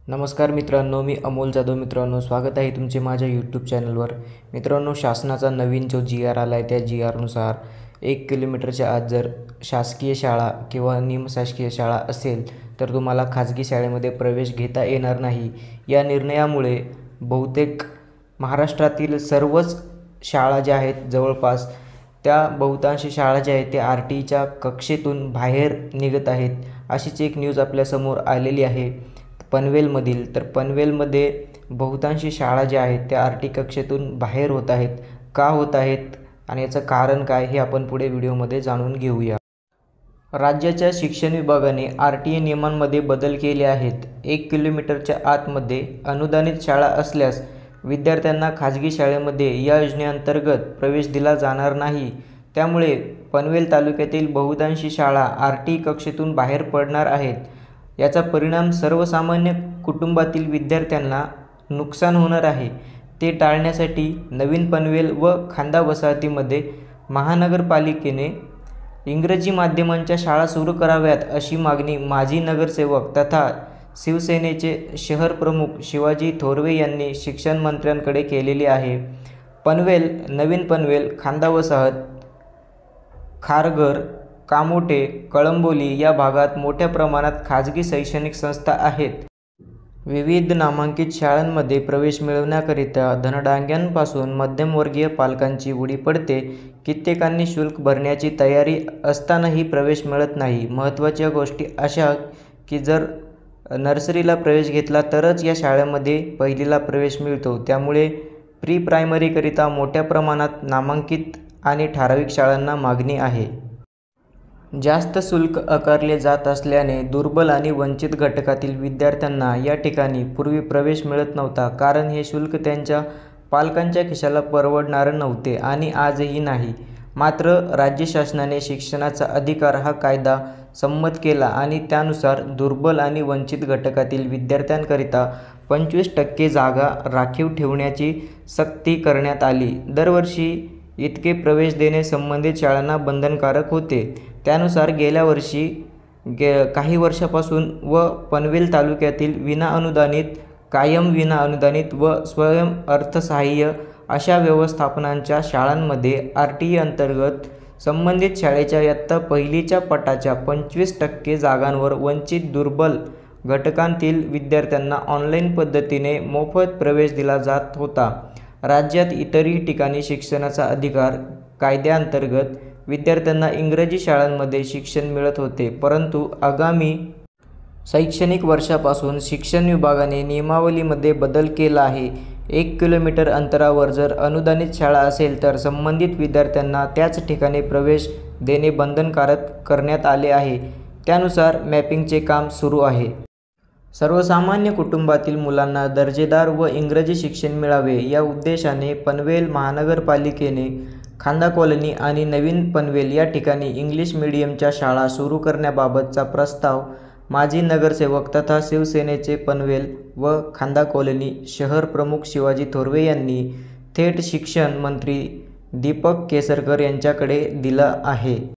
नमस्कार मित्रांनो, मी अमोल जाधव. मित्रांनो, स्वागत आहे तुमचे माझ्या यूट्यूब चॅनलवर. मित्रांनो, शासनाचा नवीन जो GR आला आहे त्या GRनुसार 1 किलोमीटरच्या आत जर शासकीय शाळा किंवा निमशासकीय शाळा असेल तर तुम्हाला खाजगी शाळेमध्ये प्रवेश घेता येणार नाही. या निर्णयामुळे बहुतेक महाराष्ट्रातील सर्वच शाळा ज्या आहेत जवळपास त्या बहुतांश शाळा ज्या आहेत त्या RTच्या कक्षेतून बाहेर निघत आहेत. अशीच एक न्यूज आपल्यासमोर आलेली आहे पनवेलमधील. तर पनवेलमध्ये बहुतांशी शाळा ज्या आहेत त्या RT कक्षेतून बाहेर होत आहेत. का होत आहेत आणि याचं कारण काय हे आपण पुढे व्हिडिओमध्ये जाणून घेऊया. राज्याच्या शिक्षण विभागाने RTA नियमांमध्ये बदल केले आहेत. 1 किलोमीटरच्या आतमध्ये अनुदानित शाळा असल्यास विद्यार्थ्यांना खाजगी शाळेमध्ये या योजनेअंतर्गत प्रवेश दिला जाणार नाही. त्यामुळे पनवेल तालुक्यातील बहुतांशी शाळा RT कक्षेतून बाहेर पडणार आहेत. याचा परिणाम सर्वसामान्य कुटुंबातील विद्यार्थ्यांना नुकसान होणार आहे. ते टाळण्यासाठी नवीन पनवेल व खांदा वसाहतीमध्ये महानगरपालिकेने इंग्रजी माध्यमांच्या शाळा सुरू कराव्यात अशी मागणी माजी नगरसेवक तथा शिवसेनेचे शहर प्रमुख शिवाजी थोरवे यांनी शिक्षण मंत्र्यांकडे केलेली आहे. पनवेल, नवीन पनवेल, खांदा वसाहत, खारघर, कामोटे, कळंबोली या भागात मोठ्या प्रमाणात खाजगी शैक्षणिक संस्था आहेत. विविध नामांकित शाळांमध्ये प्रवेश मिळवण्याकरिता धनडांग्यांपासून मध्यमवर्गीय पालकांची उडी पडते. कित्येकांनी शुल्क भरण्याची तयारी असतानाही प्रवेश मिळत नाही. महत्त्वाच्या गोष्टी अशा की जर नर्सरीला प्रवेश घेतला तरच या शाळेमध्ये पहिलीला प्रवेश मिळतो. त्यामुळे प्री प्रायमरीकरिता मोठ्या प्रमाणात नामांकित आणि ठराविक शाळांना मागणी आहे. जास्त शुल्क आकारले जात असल्याने दुर्बल आणि वंचित घटकातील विद्यार्थ्यांना या ठिकाणी पूर्वी प्रवेश मिळत नव्हता. कारण हे शुल्क त्यांच्या पालकांच्या खिशाला परवडणारं नव्हते आणि आजही नाही. मात्र राज्य शासनाने शिक्षणाचा अधिकार हा कायदा संमत केला आणि त्यानुसार दुर्बल आणि वंचित घटकातील विद्यार्थ्यांकरिता 25% जागा राखीव ठेवण्याची सक्ती करण्यात आली. दरवर्षी इतके प्रवेश देणे संबंधित शाळांना बंधनकारक होते. त्यानुसार गेल्या वर्षी काही वर्षापासून व पनवेल तालुक्यातील विनाअनुदानित, कायम विनाअनुदानित व स्वयं अर्थसहाय्य अशा व्यवस्थापनांच्या शाळांमध्ये RTA अंतर्गत संबंधित शाळेच्या इयत्ता पहिलीच्या पटाच्या 25% जागांवर वंचित दुर्बल घटकांतील विद्यार्थ्यांना ऑनलाईन पद्धतीने मोफत प्रवेश दिला जात होता. राज्यात इतरही ठिकाणी शिक्षणाचा अधिकार कायद्याअंतर्गत विद्यार्थ्यांना इंग्रजी शाळांमध्ये शिक्षण मिळत होते. परंतु आगामी शैक्षणिक वर्षापासून शिक्षण विभागाने नियमावलीमध्ये बदल केला आहे. 1 किलोमीटर अंतरावर जर अनुदानित शाळा असेल तर संबंधित विद्यार्थ्यांना त्याच ठिकाणी प्रवेश देणे बंधनकारक करण्यात आले आहे. त्यानुसार मॅपिंगचे काम सुरू आहे. सर्वसामान्य कुटुंबातील मुलांना दर्जेदार व इंग्रजी शिक्षण मिळावे या उद्देशाने पनवेल महानगरपालिकेने खांदा कॉलनी आणि नवीन पनवेल या ठिकाणी इंग्लिश मीडियमच्या शाळा सुरू करण्याबाबतचा प्रस्ताव माजी नगरसेवक तथा शिवसेनेचे पनवेल व खांदा कॉलनी शहर प्रमुख शिवाजी थोरवे यांनी थेट शिक्षण मंत्री दीपक केसरकर यांच्याकडे दिला आहे.